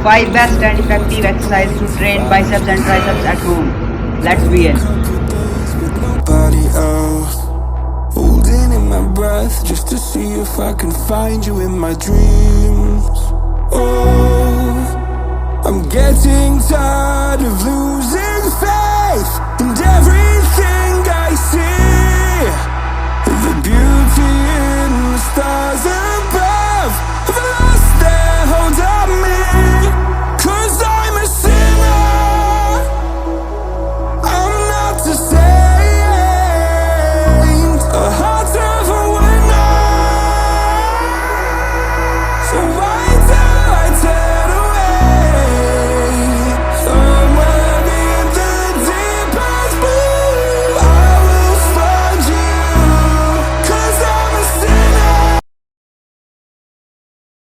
5 best and effective exercises to train biceps and triceps at home. Let's begin. Nobody else, holding in my breath just to see if I can find you in my dreams. Oh, I'm getting tired of